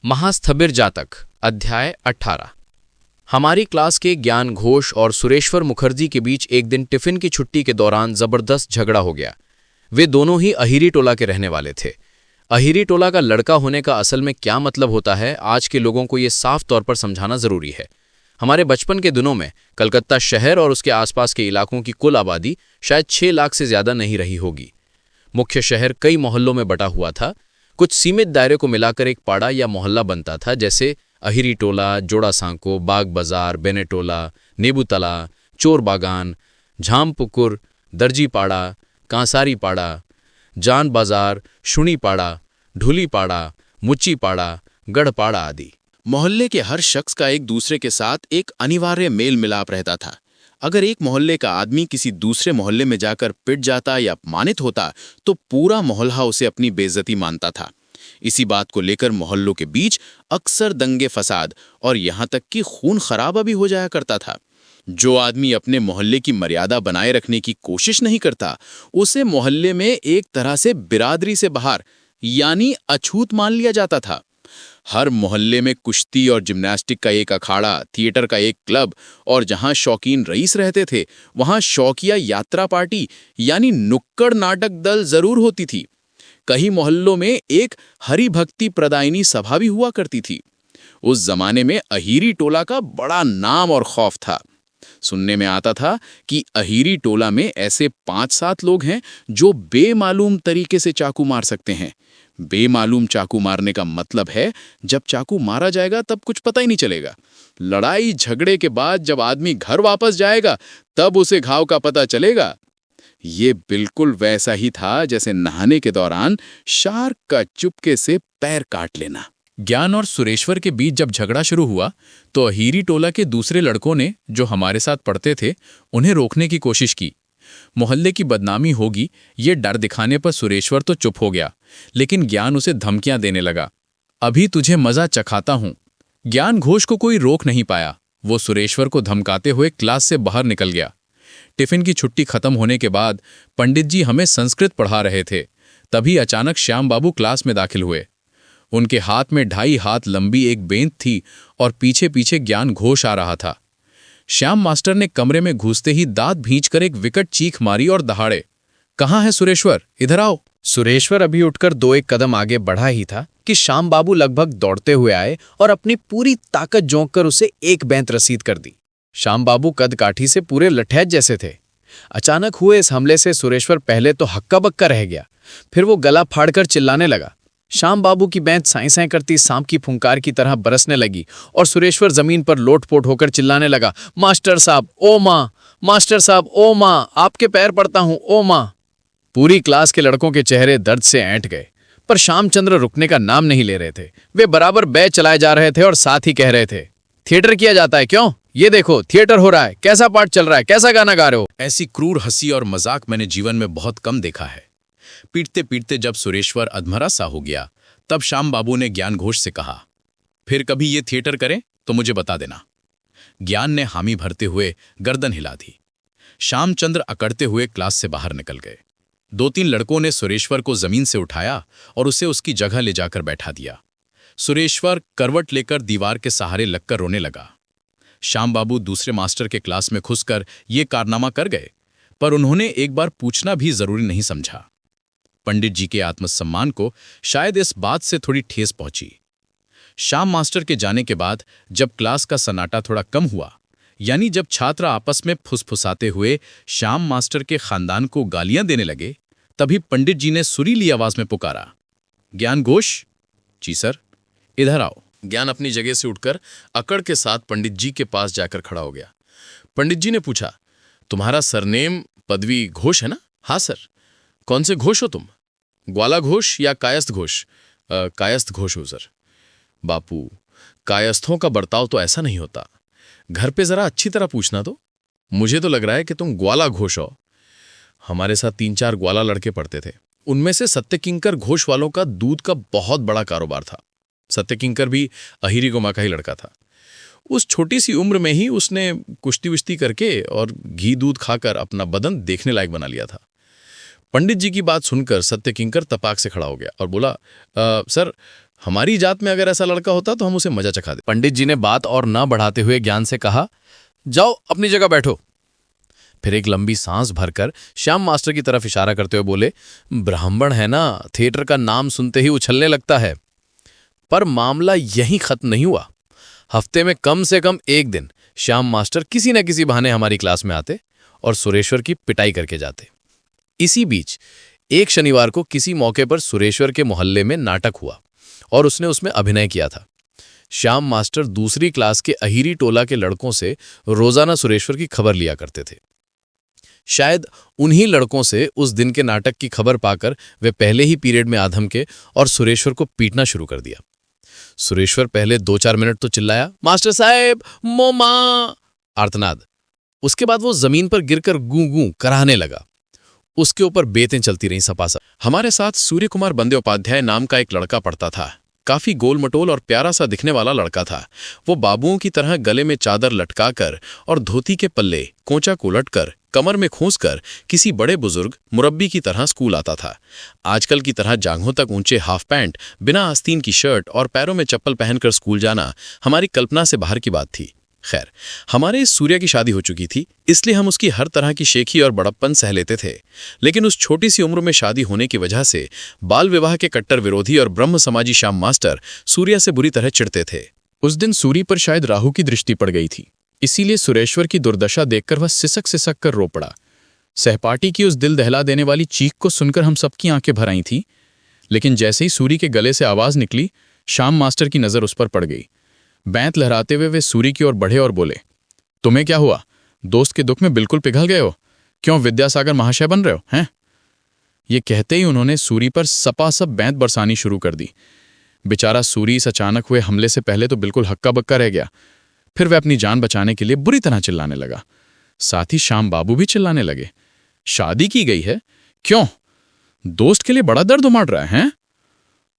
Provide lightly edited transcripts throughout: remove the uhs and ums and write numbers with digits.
महास्थबिर जातक अध्याय 18। हमारी क्लास के ज्ञान घोष और सुरेश्वर मुखर्जी के बीच एक दिन टिफिन की छुट्टी के दौरान जबरदस्त झगड़ा हो गया। वे दोनों ही अहिरी टोला के रहने वाले थे। अहिरी टोला का लड़का होने का असल में क्या मतलब होता है, आज के लोगों को ये साफ तौर पर समझाना जरूरी है। हमारे बचपन के दिनों में कलकत्ता शहर और उसके आसपास के इलाकों की कुल आबादी शायद 6 लाख से ज्यादा नहीं रही होगी। मुख्य शहर कई मोहल्लों में बटा हुआ था। कुछ सीमित दायरे को मिलाकर एक पाड़ा या मोहल्ला बनता था, जैसे अहिरी टोला, जोड़ा सांको, बाग बाजार, बेनेटोला, नेबूतला, चोर बागान, झामपुकुर, दर्जी पाड़ा, कांसारी पाड़ा, जान बाजार, शुणी पाड़ा, ढुली पाड़ा, मुच्ची पाड़ा, गढ़पाड़ा आदि। मोहल्ले के हर शख्स का एक दूसरे के साथ एक अनिवार्य मेल मिलाप रहता था। अगर एक मोहल्ले का आदमी किसी दूसरे मोहल्ले में जाकर पिट जाता या अपमानित होता तो पूरा मोहल्ला उसे अपनी बेइज्जती मानता था। इसी बात को लेकर मोहल्लों के बीच अक्सर दंगे फसाद और यहाँ तक कि खून खराबा भी हो जाया करता था। जो आदमी अपने मोहल्ले की मर्यादा बनाए रखने की कोशिश नहीं करता, उसे मोहल्ले में एक तरह से बिरादरी से बाहर यानी अछूत मान लिया जाता था। हर मोहल्ले में कुश्ती और जिम्नास्टिक का एक अखाड़ा, थिएटर का एक क्लब और जहां शौकीन रईस रहते थे, वहां शौकिया यात्रा पार्टी यानी नुक्कड़ नाटक दल जरूर होती थी। कई मोहल्लों में एक हरि भक्ति प्रदायिनी सभा भी हुआ करती थी। उस जमाने में अहिरी टोला का बड़ा नाम और खौफ था। सुनने में आता था कि अहिरी टोला में ऐसे 5-7 लोग हैं जो बेमालूम तरीके से चाकू मार सकते हैं। बेमालूम चाकू मारने का मतलब है जब चाकू मारा जाएगा तब कुछ पता ही नहीं चलेगा। लड़ाई झगड़े के बाद जब आदमी घर वापस जाएगा तब उसे घाव का पता चलेगा। ये बिल्कुल वैसा ही था जैसे नहाने के दौरान शार्क का चुपके से पैर काट लेना। ज्ञान और सुरेश्वर के बीच जब झगड़ा शुरू हुआ तो अहिरी टोला के दूसरे लड़कों ने, जो हमारे साथ पढ़ते थे, उन्हें रोकने की कोशिश की। मोहल्ले की बदनामी होगी ये डर दिखाने पर सुरेश्वर तो चुप हो गया, लेकिन ज्ञान उसे धमकियां देने लगा। अभी तुझे मजा चखाता हूं। ज्ञान घोष को कोई रोक नहीं पाया। वो सुरेश्वर को धमकाते हुए क्लास से बाहर निकल गया। टिफिन की छुट्टी खत्म होने के बाद पंडित जी हमें संस्कृत पढ़ा रहे थे। तभी अचानक श्याम बाबू क्लास में दाखिल हुए। उनके हाथ में 2.5 हाथ लंबी एक बेंत थी और पीछे पीछे ज्ञान घोष आ रहा था। श्याम मास्टर ने कमरे में घुसते ही दांत भींचकर एक विकट चीख मारी और दहाड़े, कहाँ है सुरेश्वर, इधर आओ। सुरेश्वर अभी उठकर 2-1 कदम आगे बढ़ा ही था कि श्याम बाबू लगभग दौड़ते हुए आए और अपनी पूरी ताकत झोंक कर उसे एक बेंत रसीद कर दी। श्याम बाबू कद काठी से पूरे लठैत जैसे थे। अचानक हुए इस हमले से सुरेश्वर पहले तो हक्का बक्का रह गया, फिर वो गला फाड़कर चिल्लाने लगा। श्याम बाबू की बेंत साई साई करती सांप की फुंकार की तरह बरसने लगी और सुरेश्वर जमीन पर लोटपोट होकर चिल्लाने लगा, मास्टर साहब ओ माँ, मास्टर साहब ओ माँ, आपके पैर पड़ता हूं ओ माँ। पूरी क्लास के लड़कों के चेहरे दर्द से ऐंठ गए, पर श्यामचंद्र रुकने का नाम नहीं ले रहे थे। वे बराबर बै चलाए जा रहे थे और साथ ही कह रहे थे, थिएटर किया जाता है क्यों? ये देखो थिएटर हो रहा है, कैसा पाठ चल रहा है, कैसा गाना गा रहे हो। ऐसी क्रूर हंसी और मजाक मैंने जीवन में बहुत कम देखा है। पीटते पीटते जब सुरेश्वर अधमरा सा हो गया, तब श्याम बाबू ने ज्ञान घोष से कहा, फिर कभी ये थिएटर करें तो मुझे बता देना। ज्ञान ने हामी भरते हुए गर्दन हिला दी। श्यामचंद्र अकड़ते हुए क्लास से बाहर निकल गए। 2-3 लड़कों ने सुरेश्वर को जमीन से उठाया और उसे उसकी जगह ले जाकर बैठा दिया। सुरेश्वर करवट लेकर दीवार के सहारे लगकर रोने लगा। श्याम बाबू दूसरे मास्टर के क्लास में घुसकर ये कारनामा कर गए, पर उन्होंने एक बार पूछना भी जरूरी नहीं समझा। पंडित जी के आत्मसम्मान को शायद इस बात से थोड़ी ठेस पहुंची। श्याम मास्टर के जाने के बाद जब क्लास का सन्नाटा थोड़ा कम हुआ, यानी जब छात्र आपस में फुसफुसाते हुए श्याम मास्टर के खानदान को गालियां देने लगे, तभी पंडित जी ने सुरीली आवाज में पुकारा, ज्ञान घोष। जी सर। इधर आओ। ज्ञान अपनी जगह से उठकर अकड़ के साथ पंडित जी के पास जाकर खड़ा हो गया। पंडित जी ने पूछा, तुम्हारा सरनेम पदवी घोष है ना? हाँ सर। कौन से घोष हो तुम? ग्वाला घोष या कायस्थ घोष? कायस्थ घोष हो सर। बापू, कायस्थों का बर्ताव तो ऐसा नहीं होता। घर पे जरा अच्छी तरह पूछना तो। मुझे तो लग रहा है कि तुम ग्वाला घोष हो। हमारे साथ 3-4 ग्वाला लड़के पढ़ते थे। उनमें से सत्यकिंकर घोष वालों का दूध का बहुत बड़ा कारोबार था। सत्यकिंकर भी अहिरी गोमा का ही लड़का था। उस छोटी सी उम्र में ही उसने कुश्ती वुश्ती करके और घी दूध खाकर अपना बदन देखने लायक बना लिया था। पंडित जी की बात सुनकर सत्यकिंकर तपाक से खड़ा हो गया और बोला, सर हमारी जात में अगर ऐसा लड़का होता तो हम उसे मजा चखा दे। पंडित जी ने बात और न बढ़ाते हुए ज्ञान से कहा, जाओ अपनी जगह बैठो। फिर एक लंबी सांस भरकर श्याम मास्टर की तरफ इशारा करते हुए बोले, ब्राह्मण है ना, थिएटर का नाम सुनते ही उछलने लगता है। पर मामला यहीं खत्म नहीं हुआ। हफ्ते में कम से कम एक दिन श्याम मास्टर किसी न किसी बहाने हमारी क्लास में आते और सुरेश्वर की पिटाई करके जाते। इसी बीच एक शनिवार को किसी मौके पर सुरेश्वर के मोहल्ले में नाटक हुआ और उसने उसमें अभिनय किया था। श्याम मास्टर दूसरी क्लास के अहीरी टोला के लड़कों से रोजाना सुरेश्वर की खबर लिया करते थे। शायद उन्हीं लड़कों से उस दिन के नाटक की खबर पाकर वे पहले ही पीरियड में आधम के और सुरेश्वर को पीटना शुरू कर दिया। सुरेश्वर पहले 2-4 मिनट तो चिल्लाया, मास्टर साहब मोमा, आर्तनाद। उसके बाद वो जमीन पर गिरकर गूं गूं कराहने लगा। उसके ऊपर बेतें चलती रहीं सपासप। हमारे साथ सूर्य कुमार बंदोपाध्याय नाम का एक लड़का पढ़ता था। काफी गोल मटोल और प्यारा सा दिखने वाला लड़का था। वो बाबुओं की तरह गले में चादर लटकाकर और धोती के पल्ले कोंचा को लटकर कमर में खोंसकर किसी बड़े बुजुर्ग मुरब्बी की तरह स्कूल आता था। आजकल की तरह जांघों तक ऊंचे हाफ पैंट, बिना आस्तीन की शर्ट और पैरों में चप्पल पहनकर स्कूल जाना हमारी कल्पना से बाहर की बात थी। खैर, हमारे इस सूर्य की शादी हो चुकी थी, इसलिए हम उसकी हर तरह की शेखी और बड़प्पन सह लेते थे। लेकिन उस छोटी सी उम्र में शादी होने की वजह से बाल विवाह के कट्टर विरोधी और ब्रह्म समाजी श्याम मास्टर सूर्य से बुरी तरह चिढ़ते थे। उस दिन सूरी पर शायद राहु की दृष्टि पड़ गई थी, इसीलिए सुरेश्वर की दुर्दशा देखकर वह सिसक सिसक कर रो पड़ा। सहपाठी की उस दिल दहला देने वाली चीख को सुनकर हम सबकी आंखें भर आई थीं, लेकिन जैसे ही सूरी के गले से आवाज निकली, श्याम मास्टर की नजर उस पर पड़ गई। बैंत लहराते हुए वे सूरी की ओर बढ़े और बोले, तुम्हें क्या हुआ? दोस्त के दुख में बिल्कुल पिघल गए हो? क्यों विद्यासागर महाशय बन रहे हो हैं? ये कहते ही उन्होंने सूरी पर सपासप बैंत बरसानी शुरू कर दी। बेचारा सूरी इस अचानक हुए हमले से पहले तो बिल्कुल हक्का बक्का रह गया। फिर वह अपनी जान बचाने के लिए बुरी तरह चिल्लाने लगा। साथ ही श्याम बाबू भी चिल्लाने लगे, शादी की गई है? क्यों? दोस्त के लिए बड़ा दर्द उमड़ रहा है?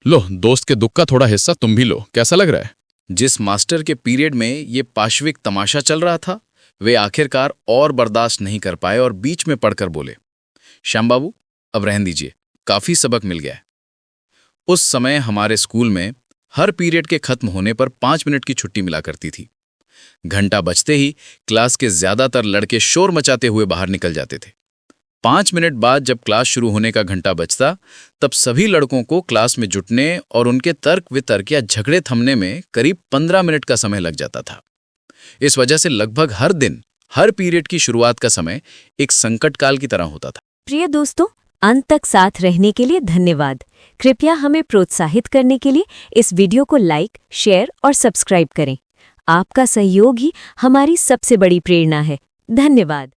लो, दोस्त के दुख का थोड़ा हिस्सा तुम भी लो, कैसा लग रहा है? जिस मास्टर के पीरियड में ये पाशविक तमाशा चल रहा था, वे आखिरकार और बर्दाश्त नहीं कर पाए और बीच में पड़कर बोले, श्याम बाबू अब रहन दीजिए, काफी सबक मिल गया है। उस समय हमारे स्कूल में हर पीरियड के खत्म होने पर 5 मिनट की छुट्टी मिला करती थी। घंटा बजते ही क्लास के ज्यादातर लड़के शोर मचाते हुए बाहर निकल जाते थे। 5 मिनट बाद जब क्लास शुरू होने का घंटा बजता, तब सभी लड़कों को क्लास में जुटने और उनके तर्क वितर्क या झगड़े थमने में करीब 15 मिनट का समय लग जाता था। इस वजह से लगभग हर दिन हर पीरियड की शुरुआत का समय एक संकट काल की तरह होता था। प्रिय दोस्तों, अंत तक साथ रहने के लिए धन्यवाद। कृपया हमें प्रोत्साहित करने के लिए इस वीडियो को लाइक, शेयर और सब्सक्राइब करें। आपका सहयोग ही हमारी सबसे बड़ी प्रेरणा है। धन्यवाद।